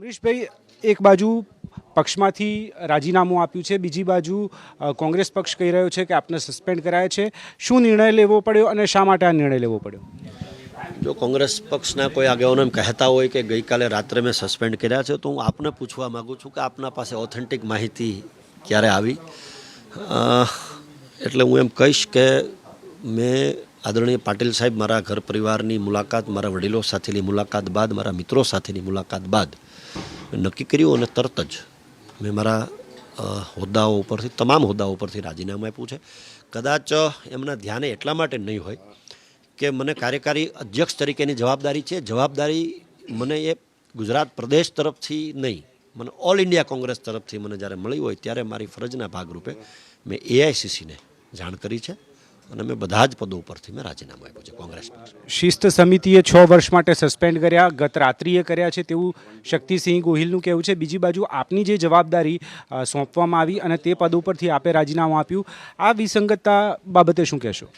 અમરીશભાઈ, એક બાજુ પક્ષમાંથી રાજીનામું આપ્યું છે, બીજી બાજુ કોંગ્રેસ પક્ષ કહી રહ્યો છે કે આપને સસ્પેન્ડ કરાયા છે. શું નિર્ણય લેવો પડ્યો અને શા માટે આ નિર્ણય લેવો પડ્યો? જો કોંગ્રેસ પક્ષના કોઈ આગેવાનો એમ કહેતા હોય કે ગઈકાલે રાત્રે મેં સસ્પેન્ડ કર્યા છે, તો હું આપને પૂછવા માગું છું કે આપના પાસે ઓથેન્ટિક માહિતી ક્યારે આવી? એટલે હું એમ કહીશ કે મેં આદરણીય પાટીલ સાહેબ મારા ઘર પરિવારની મુલાકાત, મારા વડીલો સાથેની મુલાકાત બાદ, મારા મિત્રો સાથેની મુલાકાત બાદ નક્કી કર્યું અને તરત જ મેં મારા હોદ્દાઓ ઉપરથી, તમામ હોદ્દાઓ ઉપરથી રાજીનામું આપ્યું છે. કદાચ એમના ધ્યાને એટલા માટે નહીં હોય કે મને કાર્યકારી અધ્યક્ષ તરીકેની જવાબદારી છે. જવાબદારી મને એ ગુજરાત પ્રદેશ તરફથી નહીં, મને ઓલ ઇન્ડિયા કોંગ્રેસ તરફથી મને જ્યારે મળી હોય ત્યારે મારી ફરજના ભાગરૂપે મેં એઆઈસીસીને જાણ કરી છે અને મેં બધા જ પદો ઉપરથી મેં રાજીનામું આપ્યું છે. કોંગ્રેસ શિસ્ત સમિતિએ 6 વર્ષ માટે સસ્પેન્ડ કર્યા, ગત રાત્રિએ કર્યા છે તેવું શક્તિસિંહ ગોહિલનું કહેવું છે. બીજી બાજુ આપની જે જવાબદારી સોંપવામાં આવી અને તે પદ ઉપરથી આપે રાજીનામું આપ્યું, આ વિસંગતતા બાબતે શું કહેશો?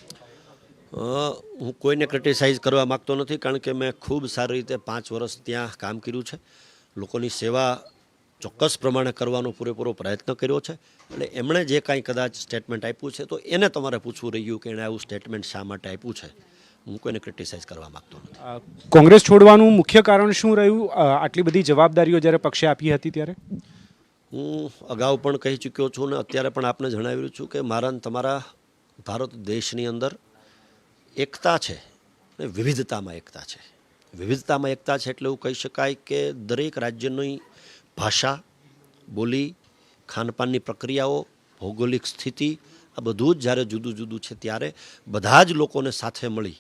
હું કોઈને ક્રિટિસાઇઝ કરવા માગતો નથી, કારણ કે મેં ખૂબ સારી રીતે 5 વર્ષ ત્યાં કામ કર્યું છે. લોકોની સેવા ચોક્કસ પ્રમાણે કરવાનો પૂરેપૂરો પ્રયત્ન કર્યો છે. એટલે એમણે જે કાંઈ કદાચ સ્ટેટમેન્ટ આપ્યું છે તો એને તમારે પૂછવું રહ્યું કે એણે આવું સ્ટેટમેન્ટ શા માટે આપ્યું છે. હું કોઈને ક્રિટિસાઇઝ કરવા માગતો નથી. કોંગ્રેસ છોડવાનું મુખ્ય કારણ શું રહ્યું? આટલી બધી જવાબદારીઓ જ્યારે પક્ષે આપી હતી ત્યારે હું અગાઉ પણ કહી ચૂક્યો છું ને અત્યારે પણ આપને જણાવ્યું છું કે મારા તમારા ભારત દેશની અંદર એકતા છે અને વિવિધતામાં એકતા છે. વિવિધતામાં એકતા છે એટલે એવું કહી શકાય કે દરેક રાજ્યની ભાષા, બોલી, ખાનપાનની પ્રક્રિયાઓ, ભૌગોલિક સ્થિતિ, આ બધું જ જ્યારે જુદું જુદું છે ત્યારે બધા જ લોકોને સાથે મળી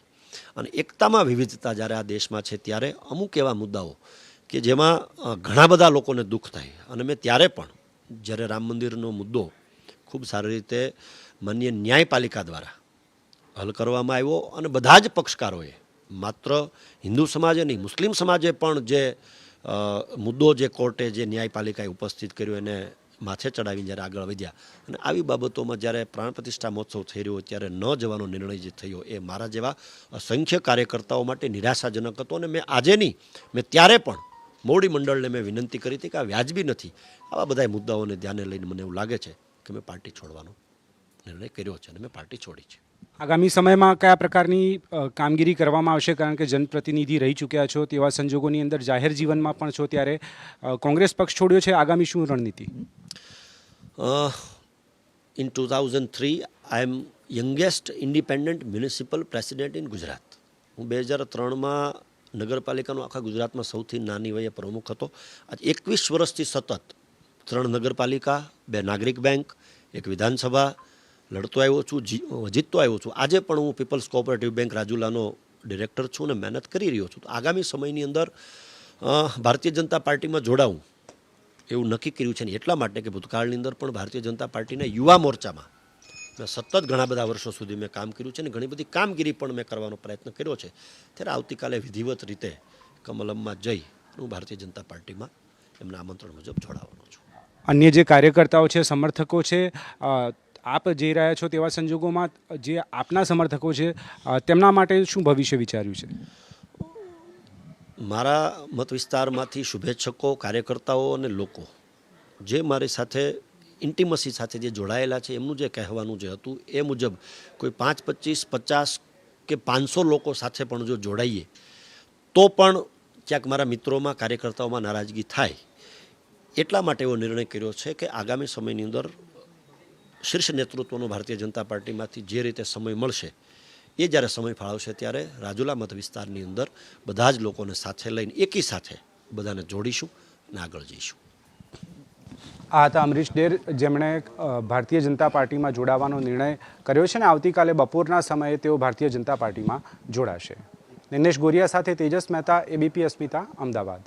અને એકતામાં વિવિધતા જ્યારે આ દેશમાં છે ત્યારે અમુક એવા મુદ્દાઓ કે જેમાં ઘણા બધા લોકોને દુઃખ થાય, અને મેં ત્યારે પણ જ્યારે રામ મંદિરનો મુદ્દો ખૂબ સારી રીતે માનનીય ન્યાયપાલિકા દ્વારા હલ કરવામાં આવ્યો અને બધા જ પક્ષકારોએ, માત્ર હિન્દુ સમાજે નહીં, મુસ્લિમ સમાજે પણ જે મુદ્દો જે કોર્ટે, જે ન્યાયપાલિકાએ ઉપસ્થિત કર્યો એને માથે ચડાવીને જ્યારે આગળ વધ્યા અને આવી બાબતોમાં જ્યારે પ્રાણ પ્રતિષ્ઠા મહોત્સવ થઈ રહ્યો ત્યારે ન જવાનો નિર્ણય જે થયો એ મારા જેવા અસંખ્ય કાર્યકર્તાઓ માટે નિરાશાજનક હતો. અને મેં આજે નહીં, મેં ત્યારે પણ મોવડી મંડળને મેં વિનંતી કરી હતી કે આ વ્યાજબી નથી. આવા બધા મુદ્દાઓને ધ્યાને લઈને મને એવું લાગે છે કે મેં પાર્ટી છોડવાનો નિર્ણય કર્યો છે અને મેં પાર્ટી છોડી છે. આગામી સમયમાં કયા પ્રકારની કામગીરી કરવામાં આવશે? કારણ કે જનપ્રતિનિધિ રહી ચૂક્યા છો, તેવા સંજોગોની અંદર જાહેર જીવનમાં પણ છો, ત્યારે કોંગ્રેસ પક્ષ છોડ્યો છે, આગામી શું રણનીતિ? In 2003 I am youngest independent municipal president in Gujarat. હું 2003માં નગરપાલિકાનો આખા ગુજરાતમાં સૌથી નાની વયે પ્રમુખ હતો. આજ 21 વર્ષથી સતત 3 નગરપાલિકા, 2 નાગરિક બેંક, 1 વિધાનસભા લડતો આવ્યો છું, જીતતો આવ્યો છું. આજે પણ હું પીપલ્સ કોઓપરેટિવ બેંક રાજુલાનો ડિરેક્ટર છું અને મહેનત કરી રહ્યો છું. તો આગામી સમયની અંદર ભારતીય જનતા પાર્ટીમાં જોડાવું એવું નક્કી કર્યું છે ને એટલા માટે કે ભૂતકાળની અંદર પણ ભારતીય જનતા પાર્ટીના યુવા મોરચામાં મેં સતત ઘણા બધા વર્ષો સુધી મેં કામ કર્યું છે અને ઘણી બધી કામગીરી પણ મેં કરવાનો પ્રયત્ન કર્યો છે. ત્યારે આવતીકાલે વિધિવત રીતે કમલમમાં જઈ હું ભારતીય જનતા પાર્ટીમાં એમના આમંત્રણ મુજબ જોડાવાનો છું. અન્ય જે કાર્યકર્તાઓ છે, સમર્થકો છે, આપ જઈ રહ્યા છો તેવા સંજોગોમાં જે આપના સમર્થકો છે તેમના માટે શું ભવિષ્ય વિચાર્યું છે? મારા મત વિસ્તારમાંથી શુભેચ્છકો, કાર્યકર્તાઓ અને લોકો જે મારી સાથે ઇન્ટિમસી સાથે જે જોડાયેલા છે એમનું જે કહેવાનું જે હતું એ મુજબ કોઈ 5, 25, 50 કે 500 લોકો સાથે પણ જો જોડાઈએ તો પણ ક્યાંક મારા મિત્રોમાં, કાર્યકર્તાઓમાં નારાજગી થાય. એટલા માટે એવો નિર્ણય કર્યો છે કે આગામી સમયની અંદર શીર્ષ નેતૃત્વનો ભારતીય જનતા પાર્ટીમાંથી જે રીતે સમય મળશે એ જ્યારે સમય ફાળવશે ત્યારે રાજુલા મત વિસ્તારની અંદર બધા જ લોકોને સાથે લઈને એકી સાથે બધાને જોડીશું અને આગળ જઈશું. આ હતા અમરીશ ડેર, જેમણે ભારતીય જનતા પાર્ટીમાં જોડાવાનો નિર્ણય કર્યો છે અને આવતીકાલે બપોરના સમયે તેઓ ભારતીય જનતા પાર્ટીમાં જોડાશે. નિનેશ ગોરિયા સાથે તેજસ મહેતા, એબીપી અસ્મિતા, અમદાવાદ.